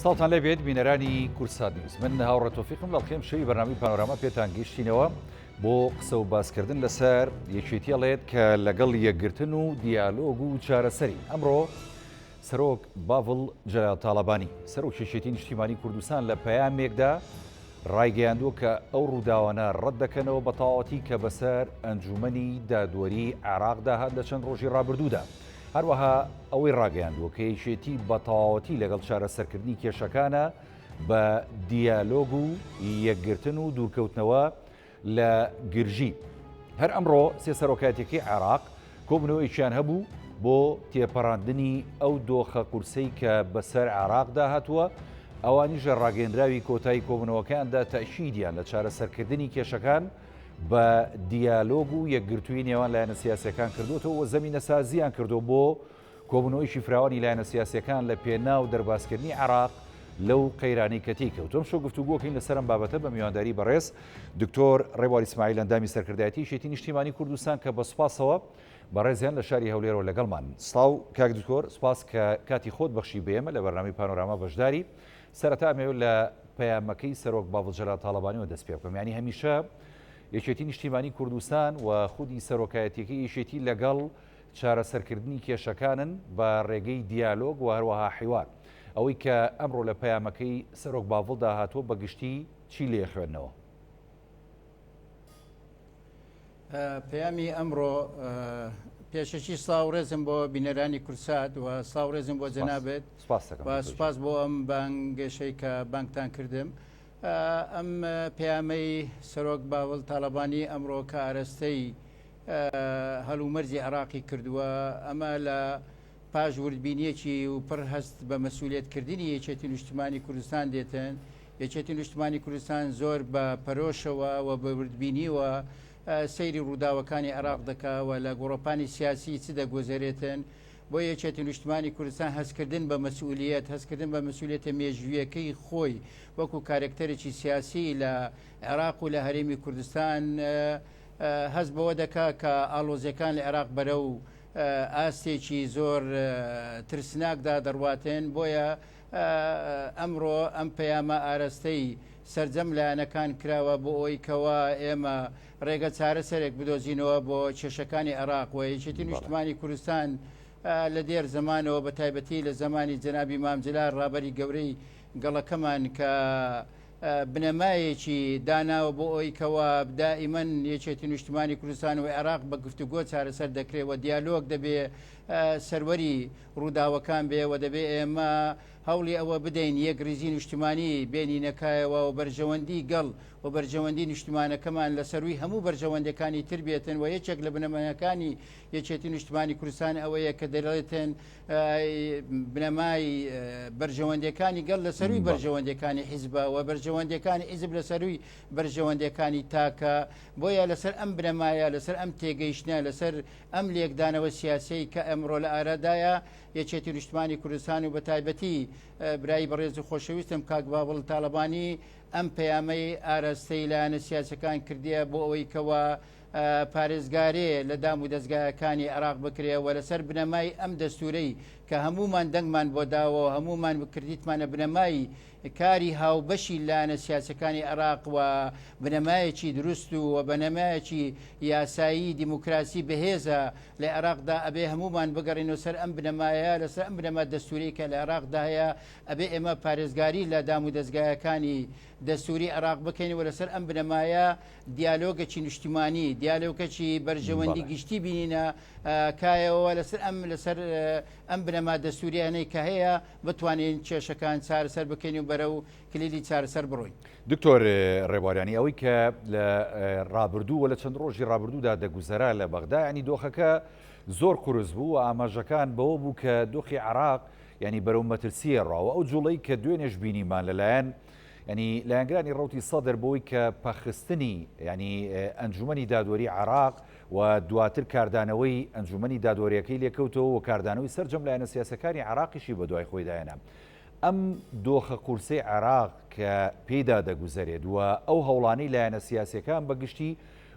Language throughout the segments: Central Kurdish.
ساڵتان لەبێت بینەرانی کورسات نیوز من هاوڕە تۆفیقم لەڵقێم شەوی بەرنامەی پانۆراما پێتان گەیشتینەوە بۆ قسە و باسکردن لەسەر یەکێتیەڵێت کە لەگەڵ یەکگرتن و دیالۆگ و چارەسەری ئەمڕۆ سەرۆک باڤڵ جەلال تاڵەبانی سەرۆک کێشێتی نیشتیمانی کوردستان لە پەیامێکدا ڕایگەیاندووە کە ئەو ڕووداوانە ڕەت دەکەنەوە بە تەواوەتی کە بەسەر ئەنجومەنی دادوەری عێراقدا هات لە چەند ڕۆژی ڕابردوودا. هەروەها ئەوەی ڕاگەیاندووە کە یەکێتی بە تەواوەتی لەگەڵ چارەسەرکردنی کێشەکانە بە دیالۆگ و یەکگرتن و دوورکەوتنەوە لە گرژی. هەر ئەمڕۆ سێ سەرۆکایەتێکی عێراق کۆبنەوەیشیان هەبوو بۆ تێپەڕاندنی ئەو دۆخە قورسەی کە بەسەر عێراقدا هاتووە، ئەوانیشە ڕاگەیەندراوی کۆتایی کۆبنەوەکاندا تەشیدیان لە چارەسەرکردنی کێشەکان بە دیالۆگ و یەکگرتووی نێوان لایەنە سیاسیەکان کردوتەوە و زەمینە سازیان کردو بۆ کۆبنەوەیشی فراوانی لایەنە سیاسیەکان لە پێناو دەرباسکردنی عێراق لەو قەیرانەی کەتی کەوتم شۆ گفتوگۆکەین لەسەرم بابەتە بە میوانداری بەڕێز دکتۆر ڕێبوار ئیسماعیل ئەندامی سەرکردایەتی یەکێتی نیشتیمانی کوردستان کە بە سوپاسەوە بەڕێزیان لە شاری هەولێرەوە لەگەڵمان. سڵاو کاک دکتۆر، سوپاس کە کاتی خۆت بەخشی بێمە لە بەرنامەی پانۆراما بەشداری. سەرەتا ئەمەوێت لە پەیامەکەی سەرۆک باڤڵ جەلال تاڵەبانیەوە دەست پێ بکەم. یعنی هەمیشە یەکێتی نیشتیمانی کوردستان و خودی سەرۆکایەتیەکەی یەکێتی لەگەڵ چارەسەرکردنی کێشەکانن بە ڕێگەی دیالۆگ و هەروەها حیوار. ئەوەی کە ئەمڕۆ لە پەیامەکەی سەرۆک باڤڵدا هاتووە بەگشتی چی لێ خوێندنەوە؟ پەیامی ئەمڕۆ پێشەکی ساوڕێزم بۆ بینەرانی کورسات و ساوڕێزم بۆ جەنابێت و سوپاس بۆ ئەم بانگێشەی کە بانگتان کردم. ئەم پەیامەی سەرۆک باڤڵ تاڵەبانی ئەمڕۆ کە ئارەستەی هەلومەرجی عێراقی کردووە، ئەمە لە پاش وردبینیەکی و پڕ هەست بە مەسئولیەتکردنی یەکێتی نیشتیمانی کوردستان دێتن. یەکێتی نیشتیمانی کوردستان زۆر بە پەرۆشەوە و بە وردبینیوە سەیری ڕووداوەکانی عێراق دەکاوە لە گۆڕۆپانی سیاسی چ دەگۆزارێتن. بۆ یەکێتی نیشتیمانی کوردستان هەستکردن بە مەسئولیەت، هەستکردن بە مەسئولیەتە مێژوویەکەی خۆی وەکو کارکتەرێکی سیاسی لە عێراق و لە هەرێمی کوردستان هەست بەوە دەکا کە ئاڵۆزیەکان لە عێراق بەرە و ئاستێکی زۆر ترسناکدا دەڕواتێن. بۆیە ئەمڕۆ ئەم پەیامە ئارەستەی سەرجەم لایەنەکان کراوە بۆ ئەوەی کەوا ئێمە ڕێگە چارەسەرێک بدۆزینەوە بۆ کێشەکانی عێراق و یەکێتی نیشتیمانی کوردستان لە دێر زمانەوە بە تایبەتی لە زمانی جەنابی مام جەلال ڕابەری گەورەی گەڵەکەمان کە بنەمایەکی داناوە بۆ ئەوەی کەوا دائیمەن یەکێتی نیشتیمانی کوردستان و عێراق بە گفتوگۆ چارەسەر دەکرێت و دیالۆگ دەبێ سەروەری ڕووداوەکان بێ و دەبێ ئێمە هەوڵی ئەوە بدەین یەک ریزی نیشتیمانی بینینەکایەوە و بەرژەوەندی گەڵ و بەرژەوەندی نیشتیمانەکەمان لە سەروی هەموو بەرژەوەندەکانی تر بێتن و یەکێک لە بنەمایەکانی یەکێتی نیشتیمانی کوردستان ئەوەیە کە دەڵێتن بنەمای بەرژەوەندەکانی گەڵ لە سەروی بەرژەوەندەکانی حیزبە و بەرژەوەندەکانی حیزب لە سەروی بەرژەوەندەکانی تاکە. بۆیە لەسەر ئەم بنەمایە، لەسەر ئەم تێگەیشتە، لەسەر ئەم لێکدانەوە سیاسی کە ئەمڕۆ لە ئارادایە یەکێتی نیشتیمانی کوردستان و بە تایبەتی برای بەڕێز و خۆشەویستم کاک باڤڵ تاڵەبانی ئەم پەیامەی ئارەستەی لایەنە سیاسەکان کردیە بۆ ئەوەی کەوا پارێزگارێ لە دام و دەستگایەکانی عێراق بکرێەوە لەسەر بنەمای ئەم دەستورەی کە هەمومان دەنگمان بۆ داوە هەمومان بکردیتمانە بنەمای کاری هاوبەشی لایەنە سیاسەکانی عێراق و بنەمایەکی دروست و بنەمایەکی یاسایی دیموکراسی بەهێزە لە عێراقدا ئەبێ هەمومان بگەڕینەوە سەر ئەم بنەمایە. لەسەر ئەم بنەما دەستوری کە لە عێراقدا هەیە ئەبێ ئێمە پارێزگاری لە دام و دەستگایەکانی دەستوری عێراق بکەینەوە لەسەر ئەم بنەمایە دیالۆگەکی نیشتیمانی، دیالۆگەکی بەرژەوەندی گشتی بینینە کایەوە لەسەر ئەم بنەما دەستوریانەی کە هەیە بتوانین کێشەکان چارەسەر بکەین و بەرە و کلیلی چارەسەر بڕۆین. دکتۆر ڕێبواریانی، ئەوەی کە لە ڕابردوو و لە چەند ڕۆژی ڕابردوودا دەگوزەرا لە بەغدا، ینی دۆخەکە زۆر قورس بوو و ئاماژەکان بەوە بوو کە دۆخی عێراق ینی بەرەو مەترسیە ڕاوە. ئەو جوڵەی کە دوێنێش بینیمان لەلایەن ینی لایەنگرانی ڕوتی سەدر بۆی کە پەخستنی ینی ئەنجومەنی دادوەری عێراق و دواتر کاردانەوەی ئەنجومەنی دادوەریەکەی لێکەوتەوە و کاردانەوەی سەرجەم لایەنە سیاسەکانی عێراقیشی بە دوای خۆی دایەنە. ئەم دۆخە قورسەی عێراق کە پێیدا دەگوزارێت و ئەو هەوڵانەی لایەنە سیاسیەکان بەگشتی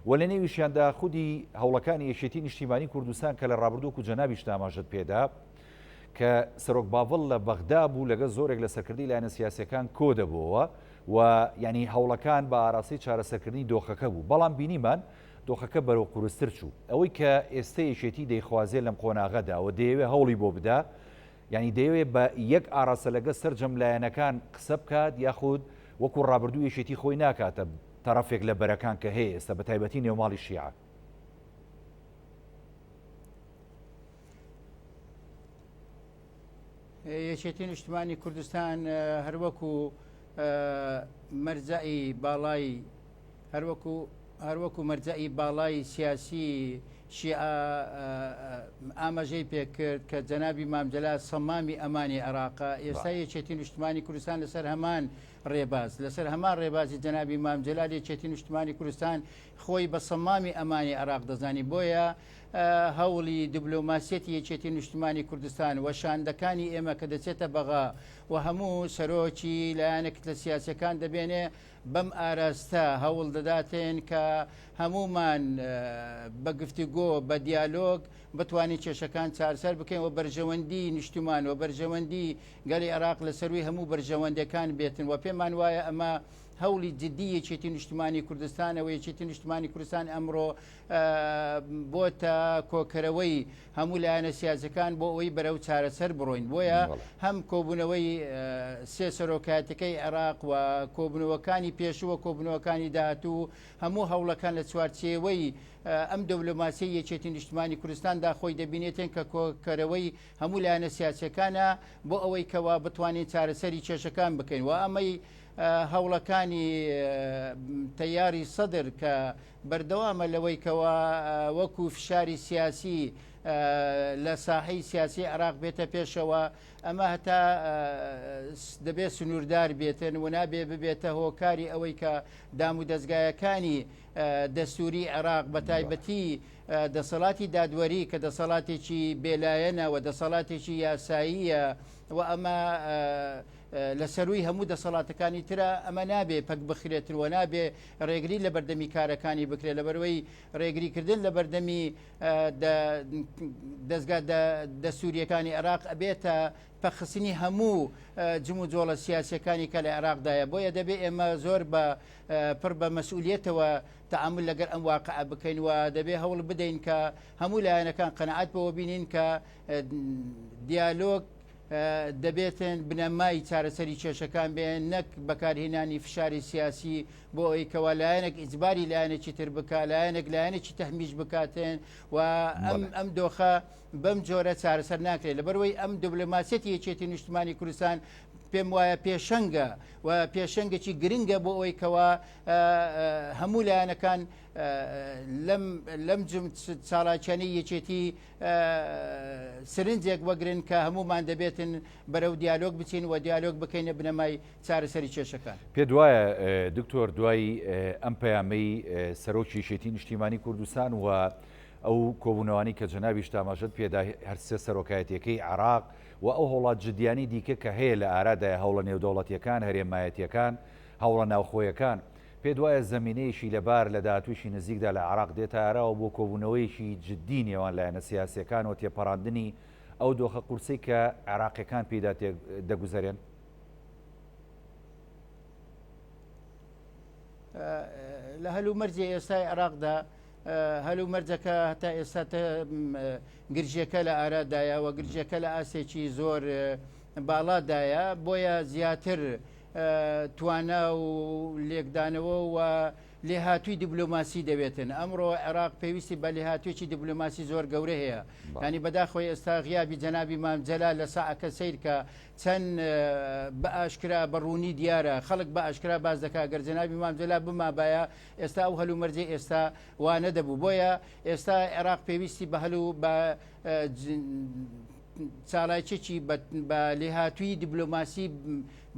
و لە نێویشیاندا خودی هەوڵەکانی یەکێتی نیشتیمانی کوردستان کە لە ڕابردووکو جەنابیش ئاماژەت پێدا کە سەرۆک باڤڵ لە بەغدا بوو لەگە زۆرێک لە سەرکردی لایەنە سیاسەکان کۆ دەبووەوە و ینی هەوڵەکان بە ئاراسی چارەسەرکردنی دۆخەکە بوو بەڵام بینیمان دۆخەکە بەرەو قورستر چوو ئەوەی کە ئێستا یەکێتی دەیخوازێ لەم قۆناغەدا و دەیەوێت هەوڵی بۆ بدا ینی دەیەوێت بە یەک ئاراسە لەگە سەررجەم لایەنەکان قسە بکات یاخود وەکو ڕابردوو یەکێتی خۆی ناکاتە تەرەفێک لە بەرەکان کە هەیە ئێستا بە تایبەتی نێوماڵی شیعە. یەکێتی نیشتمانی کوردستان هەروەکو مەرجەئی باڵای هەروەکو مەرجەئی باڵای سیاسی شیعە ئاماژەی پێکرد کە جەنابی مامجەلا سەمامی ئەمانی عێراقا ئێستا یەکێتی نیشتمانی کوردستان لەسەر هەمان ڕێباز لەسەر هەمان ڕێبازی جەنابی مامجەلا یەکێتی نیشتمانی کوردستان خۆی بە سەمامی ئەمانی عێراق دەزانی بۆیە هەوڵی دیبلۆماسیەتی یەکێتی نیشتمانی کوردستان و شاندەکانی ئێمە کە دەچێتە بەغا و هەموو سەرۆکی لایەنێک لە سیاسەکان دەبێنێ بەم ئاراستە هەوڵ دەداتێن کە هەمومان بە گفتوگۆ بە دیالۆگ بتوانین کێشەکان چارەسەر بکەین و بەرژەوەندی نیشتمان و بەرژەوەندی گەلی عێراق لەسەروی هەموو بەرژەوەندەکان بێتن و پێمان وایە ئەمە هەوڵی جدی یەکێتی نیشتمانی کوردستانەوە یەکێتی نیشتمانی کوردستان ئەمڕۆ بۆتە کۆکەرەوەی هەموو لایەنە سیاسەکان بۆ ئەوەی بەرەو چارەسەر بڕۆین بۆیە هەم کۆبوونەوەی سێ سەرۆکاتەکەی عێراق و کۆبنەوەکانی پێشووە کۆبنەوەکانی داهاتوو هەموو هەوڵەکان لە چوارچێوەی ئەم دەوڵەماسی یەکێتی نیشتمانی کوردستاندا خۆی دەبینێتن کە کۆکەرەوەی هەموو لایەنە سیاسەکانە بۆ ئەوەی کەوا بتوانین چارەسەری کێشەکان بکەین و ئەمەی هەوڵەکانی تەیاری سەدر کە بەردەوامە لەوەی کەوا وەکو فشاری سیاسی لە ساحەی سیاسی عێراق بێتە پێشەوە ئەمە هەتا دەبێت سنووردار بێتن و نابێ ببێتە هۆکاری ئەوەی کە دام و دەستگایەکانی دەستوری عێراق بە تایبەتی دەسەڵاتی دادوەری کە دەسەڵاتێکی بێلایەنە و دەسەڵاتێکی یاساییە و ئەمە لە سەروی هەموو دەسەڵاتەکانی ترە ئەمە نابێ پەک بخرێتن و نابێ ڕێگری لە بەردەمی کارەکانی بکرێت لە بەروەی ڕێگریکردن لە بەردەمی دەستگا دەسووریەکانی عێراق ئەبێتە پەخسنی هەموو جم و جۆڵە سیاسەکانی کە لە عێراقدایە بۆیە دەبێت ئێمە زۆر پڕ بە مەسئولیتەوە تعامل لەگەر ئەم واقع بکەین و دەبێت هەوڵ بدەین کە هەموو لایەنەکان قەنەعەت بەوە بینین کە دیالۆگ دەبێتن بنەمای چارەسەری کێشەکان بێن نەک بەکارهێنانی فشاری سیاسی بۆ ئەوەی کەوا لایەنێک ئیجباری لایەنێکی تر بکە لایەنێک لایەنێکی تەحمیش بکاتێن و ئەم دۆخە بەم جۆرە چارەسەر ناکرێت لەبەرەوەی ئەم دیبلۆماسیەتی یەکێتی نیشتمانی کوردستان پێم وایە پێشەنگە و پێشەنگێکی گرنگە بۆ ئەوەی کەوا هەموو لایەنەکان لەم چاڵاکیانەی یەکێتی سرنجێک وەگرن کە هەمومان دەبێتن بەرەو دیالۆگ بچین و دیالۆگ بکەینە بنەمای چارەسەری کێشەکان. پێ دوایە دکتۆر دوایی ئەم پەیامەی سەرۆکی یەکێتی نیشتیمانی کوردستان و ئەو کۆبوونەوانی کە جەنابیش تاماژەت پێدا هەرسێ سەرۆکایەتیەکەی عێراق و ئەو هەوڵات جدیانی دیکە کە هەیە لە ئارادای هەوڵە نێودەوڵەتیەکان هەرێمایەتیەکان هەوڵە ناوخۆیەکان پێ دوایە زەمینەیەشی لەبار لە داهاتوویشی نزیکدا لە عێراق دێتە ئاراوە بۆ کۆبوونەوەیەکی جدی نێوان لایەنە سیاسیەکان و تێپەڕاندنی ئەو دۆخە قورسەی کە عێراقیەکان پێدا دەگوزارێن. لە هەلومەرجی ئێستای عێراقدا هەلو مەرجەکە هەتا ئێستا گرژەکە لە ئارادایە و گرژەکە لە ئاسێکی زۆر باڵادایە بۆیە زیاتر توانە و لێکدانەوە و لێهاتووی دیبلۆماسی دەبێتن ئەمڕۆ عێراق پێویستی بە لێهاتوویی دیبلۆماسی زۆر گەورە هەیە ینی بەداخۆی ئێستا غیابی جەنابی مامجەلا لە ساعەکە سیر کە چەند بە ئاشکرا بەڕوونی دیارە خەڵک بە ئاشکرا باز دەکات گەر جەنابی مامجەلا بمابایە ئێستا ئەو هەلومەرجەی ئێستا وانە دەبوو بۆیە ئێستا عێراق پێویستی بە هەلوو بە چاڵایچێکی بە لێهاتووی دیبلۆماسی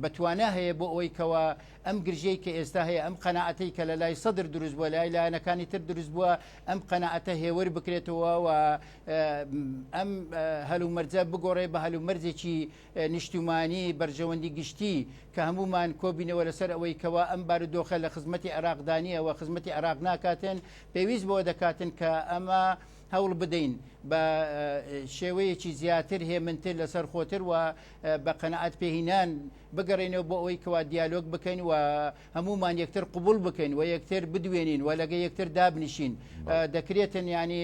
بەتوانە هەیە بۆ ئەوەی کەوا ئەم گرژەی کە ئێستا هەیە ئەم قەنەعەتەی کە لە لای سەدر دروست بووە لای لایەنەکانی تر دروست بووە ئەم قەنەعەتە هێور بکرێتەوە و ئەم هەلومەرجە بگۆڕێ بە هەلومەرجێکی نیشتیمانی بەرژەوەندی گشتی کە هەمومان کۆبینەوە لەسەر ئەوەی کەوا ئەم بارودۆخە لە خزمەتی عێراقدانیەوە خزمەتی عێراق ناکاتن پێویست بۆ دەکاتن کە ئەمە هەوڵ بدەین بە شێوەیەکی زیاتر هێمنتر لەسەر خۆتر و بە قەنەعەت پێهینان بگەڕێنەوە بۆ ئەوەی کەوا دیالۆگ بکەین و هەمومان یەکتر قبول بکەین و یەکتر بدوێنین و لەگە یەکتر دابنیشین دەکرێتن ینی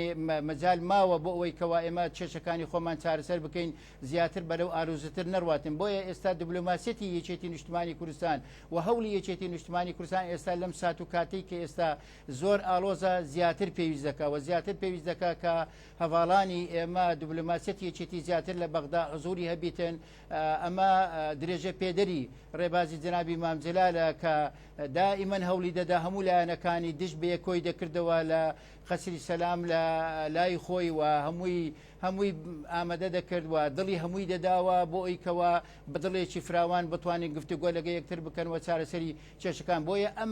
مەجال ماوە بۆ ئەوەی کەوا ئێمە چێشەکانی خۆمان چارەسەر بکەین زیاتر بەرەو ئاروزتر نەڕواتن بۆیە ئێستا دیبلۆماسیەتی یەکێتی نیشتیمانی کوردستان و هەوڵی یەکێتی نیشتیمانی کوردستان ئێستا لەم سات و کاتێک کە ئێستا زۆر ئالۆزە زیاتر پێویست دەکا و زیاتر پێویست دەکا کە هەواڵانی ئێمە دیبلۆماسیەتی یەکێتی زیاتر لە بەغدا حزوری هەبیتن ئەمە درێژە پێدەری ڕێبازی جنابی مام جەلالە کە دائیمەن هەوڵی دەدا هەموو لایەنەکانی دش بە یەکۆی دەکردەوە لە قەسری سەلام لە لای خۆی و هەمووی ئامادە دەکرد و دڵی هەمووی دەداوە بۆ ئەویکەوە بەدڵێکی فراوان بتوانین گفتوگۆ لەگە یەکتر بکەنەوە چارەسەری کێشەکان بۆیە ئەم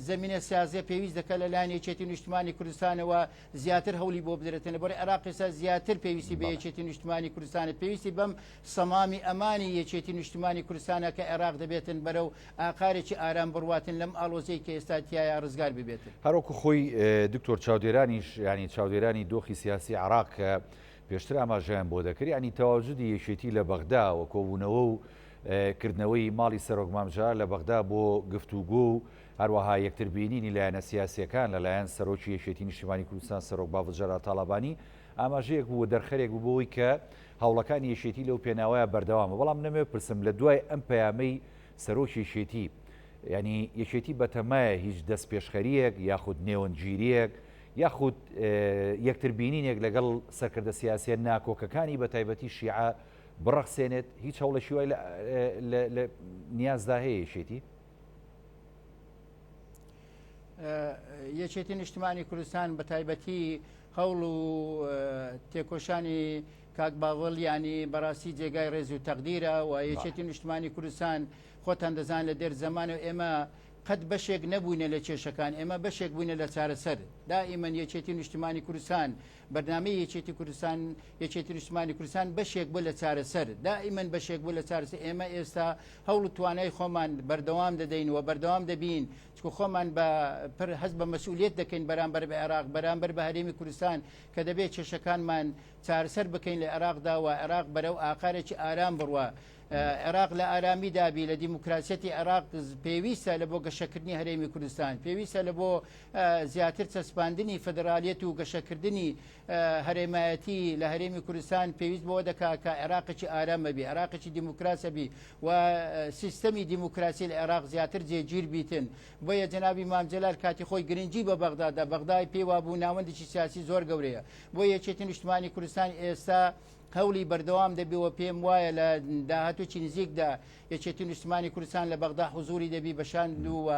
زمینە سیاسیە پێویست دەکات لە لایەن یەکێتی نیشتیمانی کوردستانەوە زیاتر هەوڵی بۆ بدرێتن بۆ عێراق ئێستا زیاتر پێویستی بە یەکێتی نیشتیمانی کوردستانە پێویستی بەم سەمامی ئەمانی یەکێتی نیشتیمانی کوردستانە کە عێراق دەبێتن بەرەو ئاقارێکی ئارام بڕواتن لەم ئاڵۆزەی کە ئێستا تایە ڕزگار ببێتن هەروەکو خۆی دکتۆر چاودێرانیش ینی چاودێرانی دۆخی سیاسی عێراق کە پێشتر ئاماژەیان بۆ دەکرد ینی تەواوجودی یەکێتی لە بەغدا و کۆبوونەوە و کردنەوەی ماڵی سەرۆک مامجار لە بەغدا بۆ گفتوگۆ و هەروەها یەکتربینینی لایەنە سیاسیەکان لەلایەن سەرۆکی یەکێتی نیشتیمانی کوردستان سەرۆک باوجارا تاڵابانی ئاماژەیەک بوو دەرخەرێک بوو بۆەوەی کە هەوڵەکانی یەکێتی لەو پێناوایە بەردەوامە بەڵام نەمێ پرسم لە دوای ئەم پەیامەی سەرۆکی یەکێتی ینی یەکێتی بەتەمایە هیچ دەست پێشخەریەک یاخود نێوەنگیریەک یاخود یەکتربینینێک لەگەڵ سەرکردە سیاسیە ناکۆکەکانی بە تایبەتی شیعە بڕەخسێنێت هیچ هەوڵێکی وای لە نیازدا هەیە یەکێتی یەکێتی نیشتیمانی کوردستان بە تایبەتی هەوڵ و تێکۆشانی کاک باوەڵ ینی بەڕاستی جێگای ڕێز و تەقدیرە و یەکێتی نیشتیمانی کوردستان خۆتان دەزان لە دێر زەمانە ئێمە قەت بەشێک نەبووینە لە کێشەکان ئێمە بەشێک بووینە لە چارەسەر دائیمەن یەکێتی نیشتیمانی کوردستان بەرنامەی یەکێتی کوردستان یەکێتی نیشتیمانی کوردستان بەشێک بوو لە چارەسەر دائیمەن بەشێک بوو لە چارەسەر ئێمە ئێستا هەوڵ و توانای خۆمان بەردەوام دەدەین و بەردەوام دەبین چکو خۆمان بە هەست بە مەسئولیت دەکەین بەرامبەر بە عێراق بەرامبەر بە هەرێمی کوردستان کە دەبێت کێشەکانمان چارەسەر بکەین لە عێراقدا و عێراق بەرەو ئاقارێکی ئارام بڕوە عێراق لە ئارامی دابی لە دیموکراسەتی عێراق پێویستە لە بۆ گەشەکردنی هەرێمی کوردستان پێویستە لە بۆ زیاتر چەسپاندنی فەدرالیەت و گەشەکردنی هەرێمایەتی لە هەرێمی کوردستان پێویست بۆ دەکات کە عێراقێکی ئارامە بی عێراقێکی دیموکراسە بی و سیستەمی دیموکراسی لە عێراق زیاتر جێگیر بیتن بۆیە جەنابی مام جەلال کاتی خۆی گرنگی بە بەغدادا بەغدای پێوا بوو ناوەندێکی سیاسی زۆر گەورەیە بۆ یەکێتی نیشتیمانی کوردستان ئێستا هەوڵی بەردەوام دەبیەوە پێم وایە لە داهاتووی نزیکدا یەکێتی نیشتیمانی کوردستان لە بەغدا حوزوری دەبی بەشان و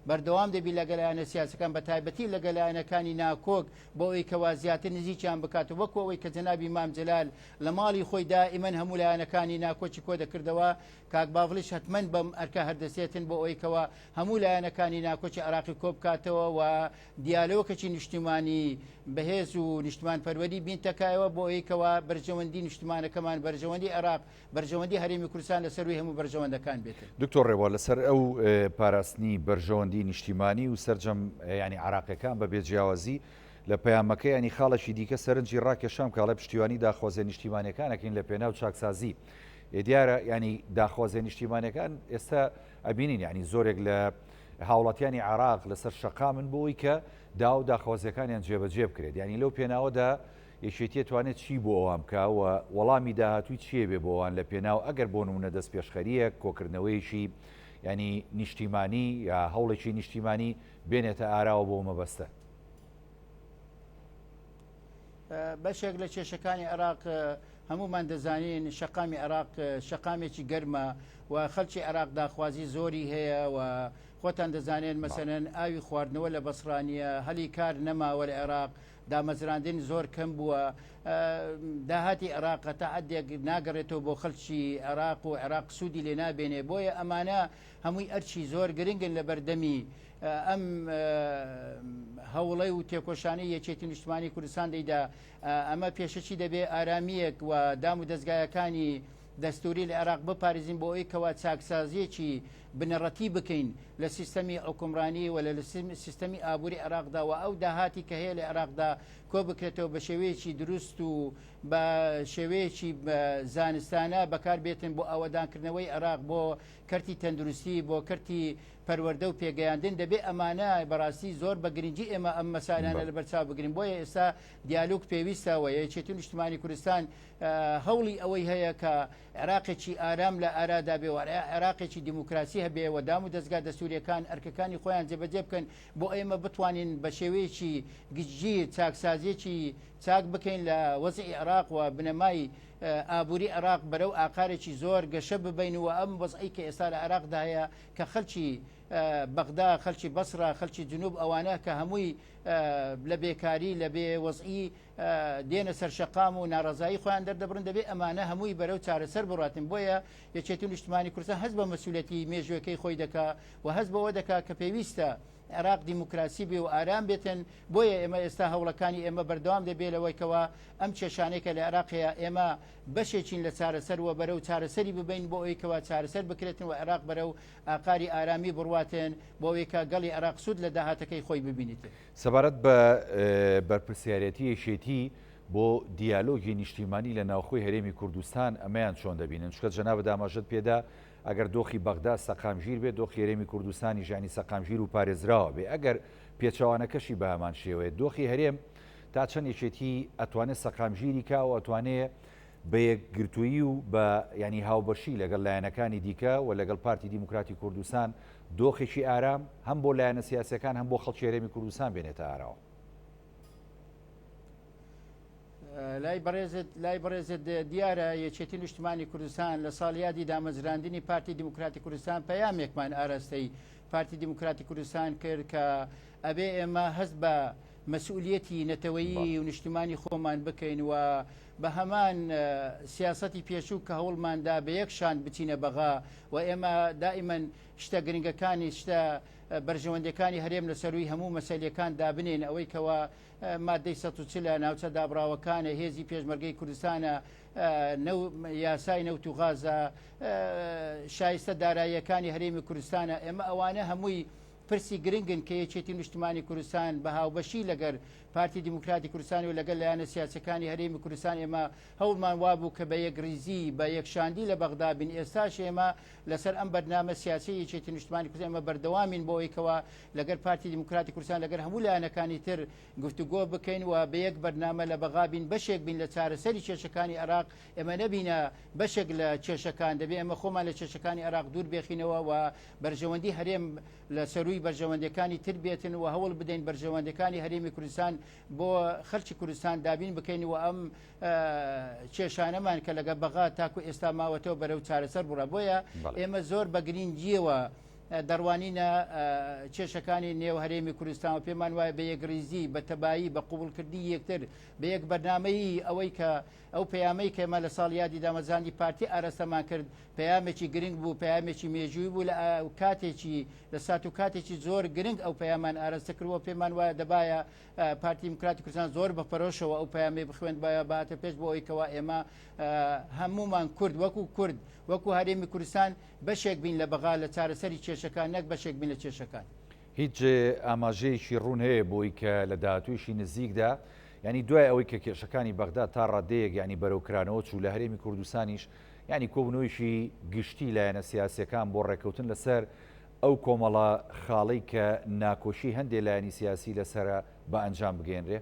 بەردەوام دەبی لە گەلایەنە سیاسەکان بە تایبەتی لە گەلایەنەکانی ناکۆک بۆ ئەوەی کەوا زیاتر نزیکیان بکات وەکو ئەوەی کە جەنابی مام جەلال لە ماڵی خۆی دائیمەن هەموو لایەنەکانی ناکۆچی کۆ دەکردەوە کاک باوڵیش حتمەن بەم ئەرکە هەردەسێتن بۆ ئەوەی کەوا هەموو لایەنەکانی ناکۆچی عێراقی کۆ بکاتەوە و دیالۆگێکی نیشتیمانی بەهێز و نیشتمان پەروەری بین تەکایەوە بۆ ئەوەی کەوا بەرژەوەندی نیشتیمانەکەمان بەرژەوەندی عێراق بەرژەوەندی هەرێمی کوردستان لەسەروی هەموو بەرژەوەندەکان بێتن دکتۆر ڕێوا لەسەر ئەو پاراستنی بەرژەوەندی نیشتیمانی و سەرجەم ینی عێراقیەکان بە بێجیاوازی لە پەیامەکە ینی خاڵێکی دیکە سەرنجی ڕاکێشام کاڵە پشتیوانی داخوازیە نیشتیمانیەکانەکەین لە پێناو چاکسازی دیارە ینی داخوازیە نیشتیمانیەکان ئێستا ئەبینین ینی زۆرێک لە هاوڵاتیانی عێراق لەسەر شەقا من بۆی کە دا و داخوازیەکانیان جێبەجێ بکرێت ینی لەو پێناوەدا یەکێتیە توانێت چی بۆ ئەوام کاوە وەڵامی داهاتووی چیە بێ بۆوان لە پێناو ئەگەر بۆ نمونە دەست پێشخەریەک کۆکردنەوەیشی ینی نیشتیمانی یا هەوڵێکی نیشتیمانی بێنێتە ئاراوە بۆ مەبەستە بەشێک لە کێشەکانی عێراق هەمومان دەزانین شەقامی عێراق شەقامێکی گەرمە و خەڵکی عێراق داخوازی زۆری هەیە و خۆتان دەزانێن مەسەرەن ئاوی خواردنەوە لە بەسڕانیە هەلی کار نەماوە لە عێراق دامەزراندن زۆر کەم بووە داهاتی عێراق تا عەدێک ناگەڕێتەوە بۆ خەڵکی عێراق و عێراق سوودی لێ نابێنێ بۆیە ئەمانە هەمووی ئەرچی زۆر گرنگن لە بەردەمی ئەم هەوڵەی و تێکۆشانی یەکێتی نیشتیمانی کوردستان دەیدا ئەمە پێشەچی دەبێ ئارامیەک و دام و دەستگایەکانی دەستوری لە عێراق بپارێزین بۆ ئەوەی کەوا چاکسازیەکی بنەڕەتی بکەین لە سیستەمی حکومڕانی و لە سیستەمی ئابووری عێراقدا و ئەو داهاتی کە هەیە لە عێراقدا کۆ بکرێتەوە بە شێوەیەکی دروست و بە شێوەیەکی زانستانە بەکاربێتن بۆ ئاوەدانکردنەوەی عێراق بۆ کەرتی تەندروستی بۆ کەرتی پەروەردە و پێگەیاندن دەبێ ئەمانە بەڕاستی زۆر بە گرنگی ئێمە ئەم مەسائلانە لەبەرچاو بگرین بۆیە ئێستا دیالۆگ پێویستەوە یەکێتی نیشتیمانی کوردستان هەوڵی ئەوەی هەیە کە عێراقێکی ئارام لە ئارادا بێ و عێراقێکی دیموکراسی هەبێ و دام و دەستگا دەستوریەکان ئەرکەکانی خۆیان جێبەجێ بکەن بۆ ئێمە بتوانین بە شێوەیەکی گشتگیر چاکسازیەکی چاک بکەین لە وەزعی عێراق و بنەمای ئابووری عێراق بەرەو ئاقارێکی زۆر گەشە ببین و ئەم وەزعی کە ئێستا لە عێراقدا هەیە کە خەڵکی بەغدا خەڵکی بەسرا خەڵکی جنوب ئەوانە کە هەمووی لە بێکاری لە بێ وەزعی دێنە سەر شەقام و ناڕزایی خۆیان دەردەبرن دەبێت ئەمانە هەمووی بەرەو چارەسەر بڕاتن بۆیە یەکێتی نیشتیمانی کوردستان هەست بە مەسئولەتی مێژوەکەی خۆی دەکا و هەست بەوە دەکا کە پێویستە عێراق دیموکراسی بێ و ئارام بێتن بۆیە ئێمە ئێستا هەوڵەکانی ئێمە بەردەوام دەبێت لەوەیکەوە ئەم کێشانێکە لە عێراقەیە ئێمە بەشێکین لە چارەسەر و بەرەو چارەسەری ببین بۆ ئەوەیکەوە چارەسەر بکرێتن و عێراق بەرەو ئاقاری ئارامی بڕواتن بۆ ئەوەیکە گەڵی عێراق سوود لە داهاتەکەی خۆی ببینیت. سەبارەت بە بەرپرسیارەتی یەکێتی بۆ دیالۆگی نیشتیمانی لە ناوخۆی هەرێمی کوردستان ئەمەیان چۆن دەبینن چکە جەنابە داماژت پێدا ئەگەر دۆخی بەغدا سەقامگیر بێت دۆخی هەرێمی کوردستانی ژانی سەقامگیر و پارێزراوە بێ ئەگەر پێچەوانەکەشی بە هەمان شێوەیە دۆخی هەرێم تا چەند یەکێتی ئەتوانێت سەقامگیری کا و ئەتوانێت بە یەکگرتووی و بە ینی هاوبەشی لەگەڵ لایەنەکانی دیکە و لەگەڵ پارتی دیموکراتی کوردستان دۆخێکی ئارام هەم بۆ لایەنە سیاسەکان هەم بۆ خەڵکی هەرێمی کوردستان بێنێتە ئاراوە. لای بەڕێزت دیارە یەکێتی نیشتیمانی کوردستان لە ساڵیادی دامەزراندنی پارتی دیموکراتی کوردستان پەیامێکمان ئاراستەی پارتی دیموکراتی کوردستان کرد کە ئەبێ ئێمە هەست بە مەسئولیەتی نەتەوەیی و نیشتیمانی خۆمان بکەین و بە هەمان سیاسەتی پێشوو کە هەوڵماندا بە یەکشان بچینە بەغا و ئێمە دائیمەن شتە گرنگەکانی شتە بەرژەوەندەکانی هەرێم لە سەروی هەموو مەسەلەکان دابنێن ئەوەی کەەوە مادەی 140 لە ناوچە دابراوەکانە هێزی پێشمەرگەی کوردستانە یاسای نەوت و غازە شایستە داراییەکانی هەرێمی کوردستانە ئێمە ئەوانە هەمووی پرسی گرنگن کە یەکێتی نیشتیمانی کوردستان بە هاوبەشی لەگەر پارتی دیموکراتی کوردستان و لەگەڵ لایەنە سیاسەکانی هەرێمی کوردستان ئێمە هەوڵمان وابوو کە بە یەکریزی بە یەکشاندی لە بەغدا بین ئێستاش ئێمە لەسەر ئەم بەرنامە سیاسی یەکێتی نیشتیمانی کوردستان ئێمە بەردەوامین بۆ ئەوەیەکەوە لەگەر پارتی دیموکراتی کوردستان لەگەر هەموو لایەنەکانی تر گفتوگۆ بکەین و بە یەک بەرنامە لە بەغا بین بەشێک بین لە چارەسەری کێشەکانی عێراق ئێمە نەبینە بەشێک لە کێشەکان دەبێ ئێمە خۆمان لە کێشەکانی عێراق دوور بێخینەوە و بەرژەوەندی هەرێم لە سەروی بەرژەوەندەکانی تر بێتن و هەوڵ بدەین بەرژەوەندەکانی هەرێمی کوردستان بۆ خەڵکی کوردستان دابین بکەین و ئەم کێشانەمان کە لەگە بەغا تاکو ئێستا ماوەتەوە بەرەو چارەسەر بووە بۆیە ئێمە زۆر بە گرنگیەوە دەڕوانینە کێشەکانی نێو هەرێمی کوردستان و پێمان وایە بە یەکریزی بە تەبایی بە قوبولکردی یەکتر بە یەک بەرنامەی ئەوەی کە ئەو پەیامەی کە ئێمە لە ساڵیادی دامەزانی پارتی ئاراستەمان کرد پەیامێکی گرنگ بوو پەیامێکی مێژووی بوو لە کاتێکی لە سات و کاتێکی زۆر گرنگ ئەو پەیامان ئاراستە کردوە پێمان وایە دەبایە پارتی دیموکراتی کوردستان زۆر بەپەرۆشەوە ئەو پەیامەی بخوێن باتە پێش بۆ ئەوەیەوە ئێمە هەمومان کورد وەکو هەرێمی کوردستان بەشێک بین لە بەغا لە چارەسەری کێشەکان نەک بەشێک بین لە کێشەکان. هیچ ئاماژەیەکی ڕوون هەیە بۆی کە لە داهاتوویشی نزیکدا ینی دوای ئەوەی کە کێشەکانی بەغدا تا ڕادەیەک ینی بەرەوکرانەوە چوو لە هەرێمی کوردستانیش ینی کۆبنەوەیشی گشتی لایەنە سیاسیەکان بۆ ڕێکەوتن لەسەر ئەو کۆمەڵە خاڵەی کە ناکۆشی هەندێک لایەنی سیاسی لەسرە بە ئەنجام بگەێنرێ؟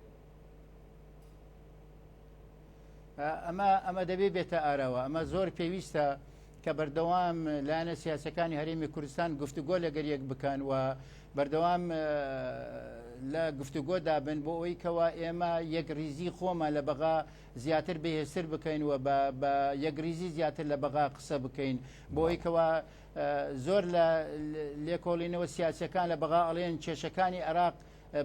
ئەمە دەبێ بێتە ئاراوە ئەمە زۆر پێویستە کە بەردەوام لایەنە سیاسەکانی هەرێمی کوردستان گفتوگۆ لەگەر یەک بکەن و بەردەوام لە گفتوگۆدا بن بۆ ئەوەی کەوا ئێمە یەکریزی خۆمان لە بەغا زیاتر بەهێزتر بکەین و بە یەکریزی زیاتر لە بەغا قسە بکەین بۆ ئەوەی کەوا زۆر لە لێکۆڵینەوە سیاسەکان لە بەغا ئەڵێن کێشەکانی عێراق